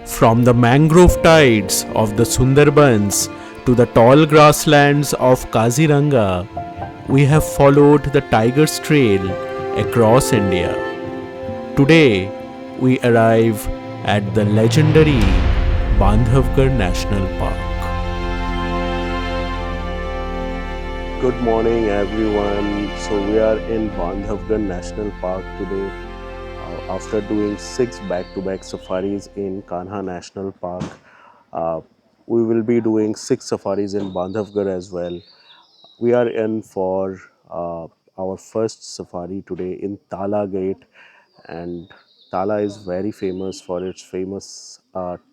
From the mangrove tides of the Sundarbans to the tall grasslands of Kaziranga, we have followed the Tiger's Trail across India. Today, we arrive at the legendary Bandhavgarh National Park. Good morning, everyone. So we are in Bandhavgarh National Park today. After doing 6 back-to-back safaris in Kanha National Park, we will be doing 6 safaris in Bandhavgarh as well. We are in for our first safari today in Tala Gate, and Tala is very famous for its famous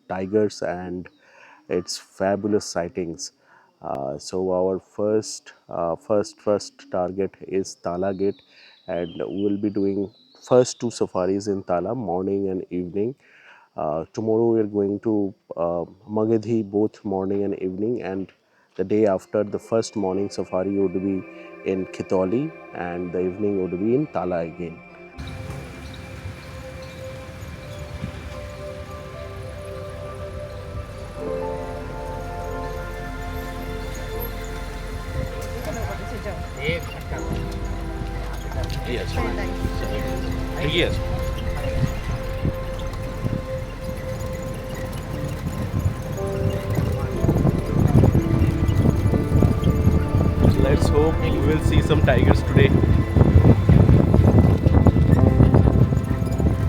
tigers and its fabulous sightings. So our first target is Tala Gate, and we will be doing first 2 safaris in Tala, morning and evening. Tomorrow we are going to Magadhi, both morning and evening, and the day after, the first morning safari would be in Khitoli, and the evening would be in Tala again. Yes. Let's hope we will see some tigers today.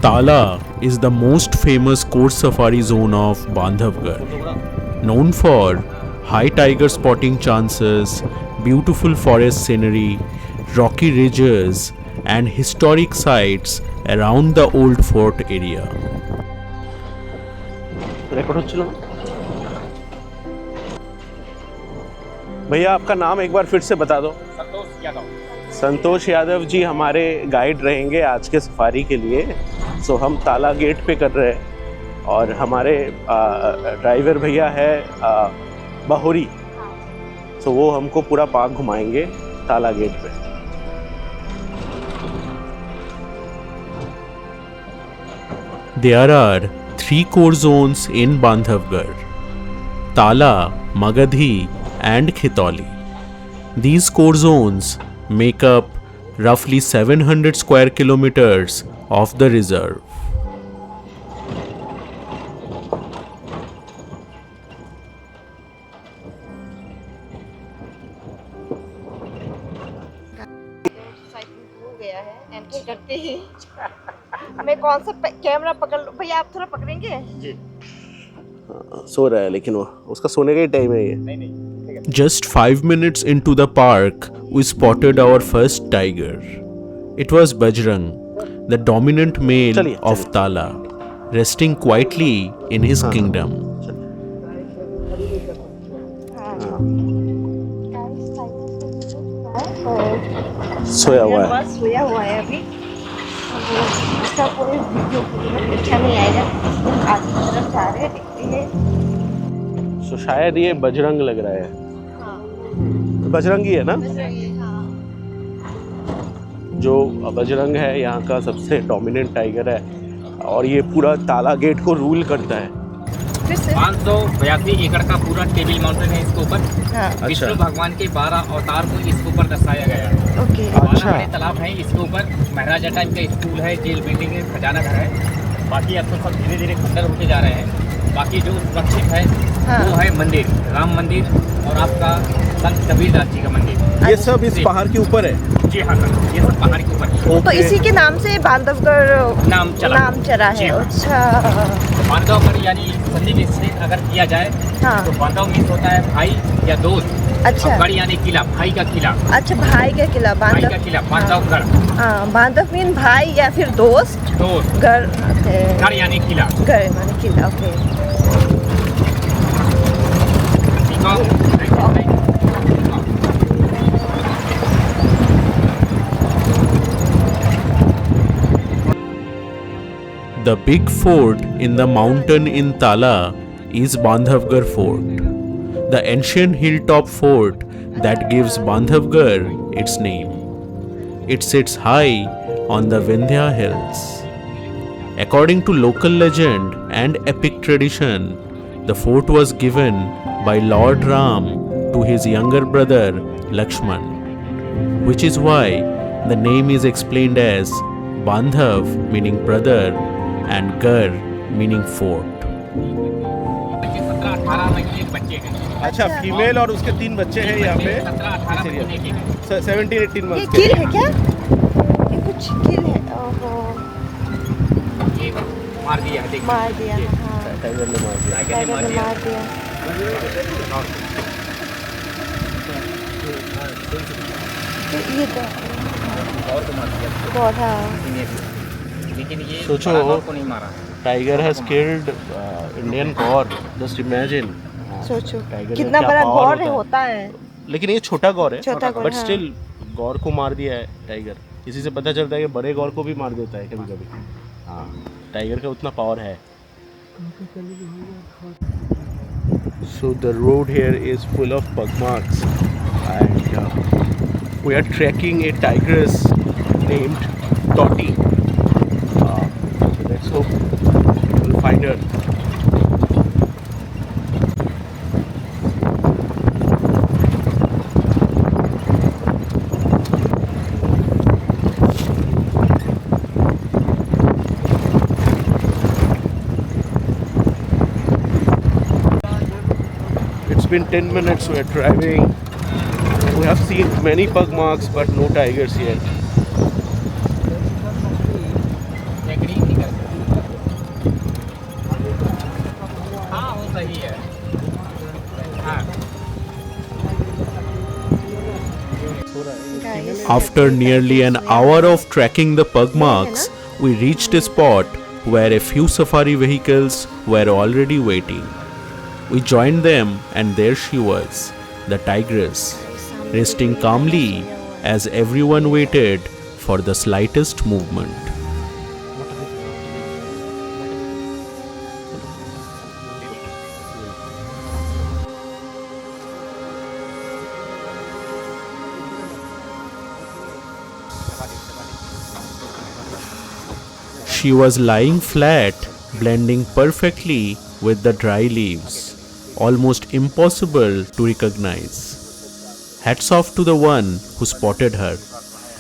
Tala is the most famous coast safari zone of Bandhavgarh, known for high tiger spotting chances, beautiful forest scenery, rocky ridges, and historic sites around the old fort area. भैया आपका नाम एक बार फिर से बता दो। संतोष यादव। संतोष यादव जी हमारे guide रहेंगे आज के सफारी के लिए। सो हम ताला गेट पे कर रहे हैं और हमारे ड्राइवर भैया है बाहुरी। सो वो हमको पूरा पार्क घुमाएंगे ताला गेट पे। There are 3 core zones in Bandhavgarh: Tala, Magadhi, and Khitoli. These core zones make up roughly 700 square kilometers of the reserve. हो गया है एंट्री करते ही मैं कौन सा कैमरा पकड़ लूं भैया, आप थोड़ा पकड़ेंगे? जी। सो रहा है लेकिन वो उसका सोने का ही टाइम है ये। नहीं Just 5 minutes into the park, we spotted our first tiger. It was Bajrang, the dominant male of Tala, resting quietly in his kingdom. सोया हुआ है। सोया हुआ है अभी। इसका कोई वीडियो अच्छा नहीं आएगा। आगे की तरफ जा रहे हैं, देखते हैं। तो शायद ये बजरंग लग रहा है। हाँ। बजरंग ही है ना? हाँ। जो बजरंग है यहाँ का सबसे डोमिनेंट टाइगर है और ये पूरा ताला गेट को रूल करता है। 582 एकड़ का पूरा टेबल माउंटेन है इसके ऊपर। अच्छा। विष्णु भगवान के 12 अवतार को इसके ऊपर दर्शाया गया है। ओके। अच्छा। बड़े तालाब है इसके ऊपर, महाराजा टाइम का स्कूल है, जेल बिल्डिंग है, खजाना घर है। बाकी अब तो सब धीरे धीरे खंडर होते जा रहे हैं। बाकी जो सुरक्षित है वो है मंदिर, राम मंदिर और आपका संत कबीरदास जी का मंदिर। ये सब इस पहाड़ के ऊपर है? जी हाँ सर, ये सब पहाड़ के ऊपर है। तो इसी के नाम से बांधवगढ़ नाम चला है। अच्छा। बांधवगढ़ यानी संधि विच्छेद अगर किया जाए तो बांधव मीन्स होता है भाई या दोस्त। अच्छा। गढ़ यानी किला, भाई का किला। अच्छा, भाई का किला, भाई का किला, बांधवगढ़। हाँ, बांधव मीन भाई या फिर दोस्त। गढ़ यानी किला। गढ़ यानी किला। Okay. The big fort in the mountain in Tala is Bandhavgarh Fort, the ancient hilltop fort that gives Bandhavgarh its name. It sits high on the Vindhya hills. According to local legend and epic tradition, the fort was given by Lord Ram to his younger brother Lakshman, which is why the name is explained as Bandhav meaning brother and Gar meaning fort. बच्चे 17-18 महीने के बच्चे हैं। अच्छा, female और उसके 3 बच्चे हैं यहाँ पे। 17-18 महीने के हैं। 17-18 ये मंथ्स गिर के। है क्या? ये कुछ गिर है। ओहो, ये मार दिया है, देखिए। मार दिया। ये हाँ, टाइगर ने मार दिया। टाइगर ने टाइगर मार ने दिया। मार दिया। तो ये तो और को मार दिया। गॉड, हाँ। लेकिन ये सोचो, बड़ा गौर को नहीं मारा। Tiger has killed Indian Gaur. Just imagine. सोचो टाइगर में कितना क्या बड़ा power गौर होता है। होता है। लेकिन ये छोटा गौर है, छोटा गौर, बट हाँ। स्टिल गौर को मार दिया है टाइगर। इसी से पता चलता है कि बड़े गौर को भी मार देता है कभी कभी। हाँ, टाइगर का उतना पावर है। So the road here is full of pug marks and we are trekking a tigress named Toti. So let's hope we'll find her. It's been 10 minutes we are driving. We have seen many pug marks but no tigers yet. Agree नहीं कर सकते। हाँ, वो सही है। हाँ। Guys, After nearly an hour of tracking the pug marks, we reached a spot where a few safari vehicles were already waiting. We joined them and there she was, the tigress, resting calmly as everyone waited for the slightest movement. She was lying flat, blending perfectly with the dry leaves, almost impossible to recognize. Hats off to the one who spotted her.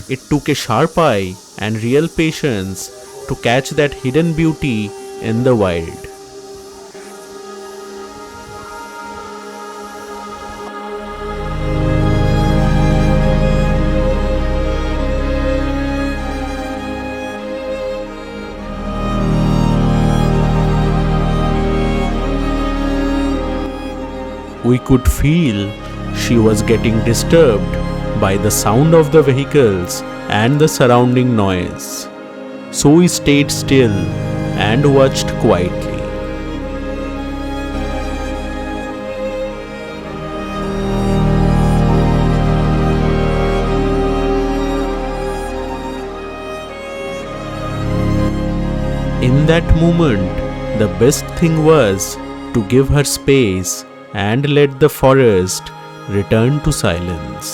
It took a sharp eye and real patience to catch that hidden beauty in the wild. We could feel she was getting disturbed by the sound of the vehicles and the surrounding noise. So we stayed still and watched quietly. In that moment, the best thing was to give her space and let the forest return to silence.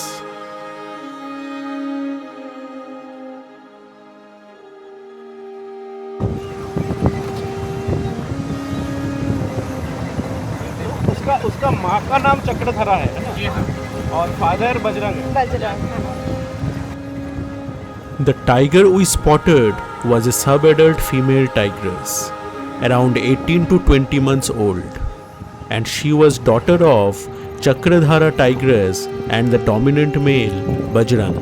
उसका माँ का नाम चक्रधरा है ना? जी हाँ। और father Bajrang है। Bajrang. The tiger we spotted was a sub-adult female tigress, around 18 to 20 months old, and she was daughter of Chakradhara tigress and the dominant male Bajrang.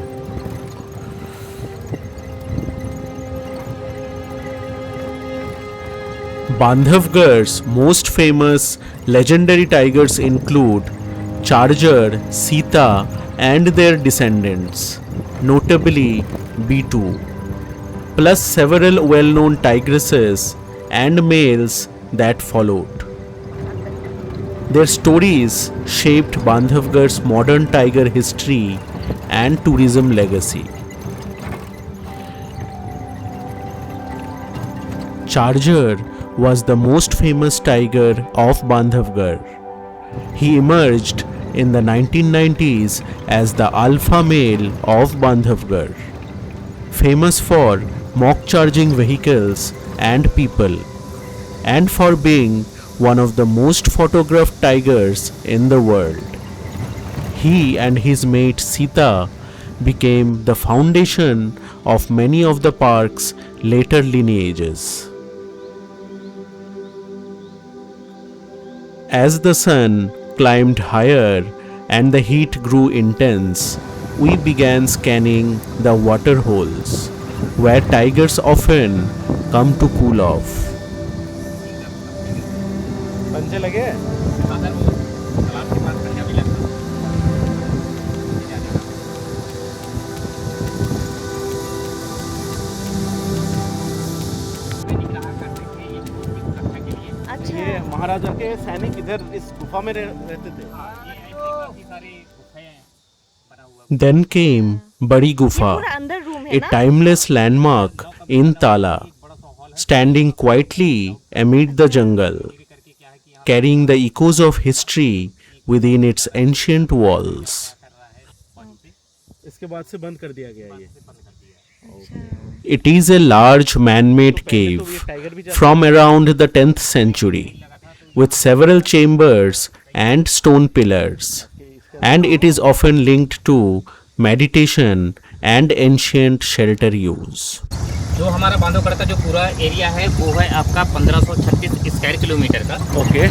Bandhavgarh's most famous legendary tigers include Charger, Sita, and their descendants, notably B2, plus several well-known tigresses and males that followed. Their stories shaped Bandhavgarh's modern tiger history and tourism legacy. Charger was the most famous tiger of Bandhavgarh. He emerged in the 1990s as the alpha male of Bandhavgarh, famous for mock charging vehicles and people, and for being one of the most photographed tigers in the world. He and his mate Sita became the foundation of many of the park's later lineages. As the sun climbed higher and the heat grew intense, we began scanning the water holes, where tigers often come to cool off. पंजे लगे हैं? अगर वो तालाब के पास पंजा भी लगता अच्छा ये महाराजा के सैनिक इधर इस गुफा में रहते थे। काफी सारे गुफाएं बना हुआ Then came Badi Gufa, पूरा अंदर रूम है a ना? timeless landmark in Tala, standing quietly amid the jungle, carrying the echoes of history within its ancient walls. इसके बाद से बंद कर दिया गया ये। It is a large man-made cave from around the 10th century, with several chambers and stone pillars, and it is often linked to meditation and ancient shelter use. जो हमारा बांधवगढ़ का जो पूरा एरिया है वो है आपका 1536 स्क्वायर किलोमीटर का, ओके।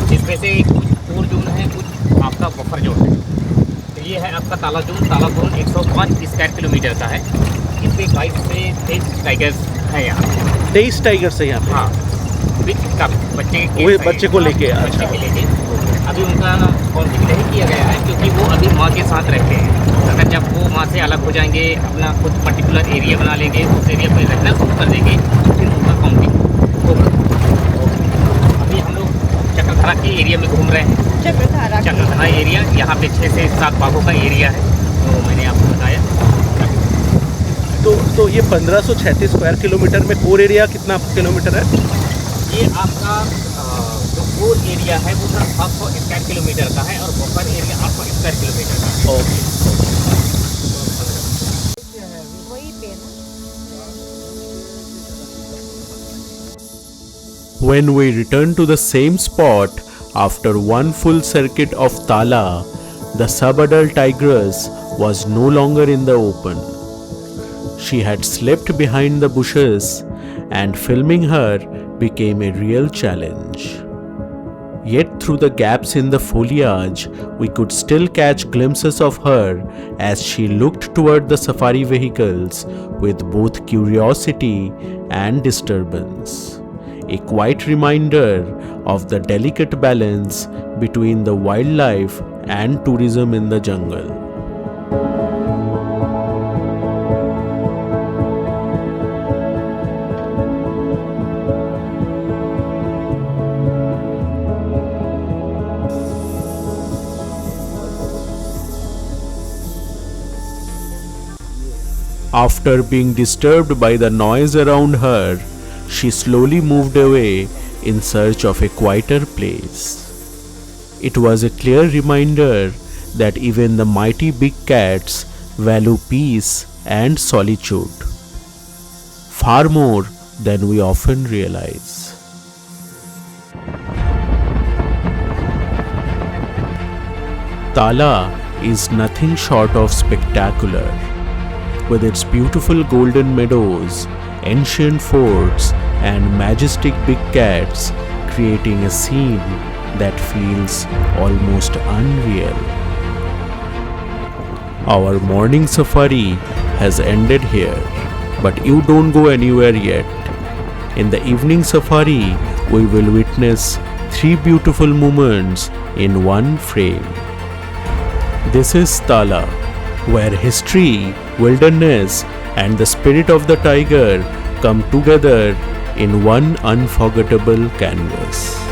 जिसमें से कुछ कोर जोन है, कुछ आपका बफर जोन है। तो ये है आपका ताला जोन 105 स्क्वायर किलोमीटर का है। इसमें 22 से 23 टाइगर्स हैं यहाँ। 23 टाइगर्स है यहाँ पे। हाँ, विद का बच्चे वो बच्चे को लेके, बच्चे अच्छा। के लेके अभी उनका कॉन्फ्लिक्ट नहीं किया गया है, क्योंकि वो अभी माँ के साथ रहते हैं। अगर जब वो माँ से अलग हो जाएंगे, अपना कुछ पर्टिकुलर एरिया बना लेंगे, उस एरिया पे रहना शुरू कर देंगे, फिर उनका काउंटिंग होगा। अभी हम लोग चक्रधरा के एरिया में घूम रहे हैं। चक्रधरा एरिया, यहाँ पे 6 से 7 बाघों का एरिया है, तो मैंने आपको बताया। तो ये 1536 स्क्वायर किलोमीटर में कोर एरिया कितना किलोमीटर है? ये आपका जो कोर एरिया है वो सर 700 स्क्वायर किलोमीटर का है, और बफर एरिया 800 स्क्वायर किलोमीटर का है। ओके। वही पे ना? When we returned to the same spot after one full circuit of Tala, the sub-adult tigress was no longer in the open. She had slipped behind the bushes, and filming her became a real challenge. Yet through the gaps in the foliage, we could still catch glimpses of her as she looked toward the safari vehicles with both curiosity and disturbance. A quiet reminder of the delicate balance between the wildlife and tourism in the jungle. After being disturbed by the noise around her, she slowly moved away in search of a quieter place. It was a clear reminder that even the mighty big cats value peace and solitude far more than we often realize. Tala is nothing short of spectacular. With its beautiful golden meadows, ancient forts, and majestic big cats, creating a scene that feels almost unreal. Our morning safari has ended here, but you don't go anywhere yet. In the evening safari, we will witness 3 beautiful moments in one frame. This is Tala, where history, wilderness, and the spirit of the tiger come together in one unforgettable canvas.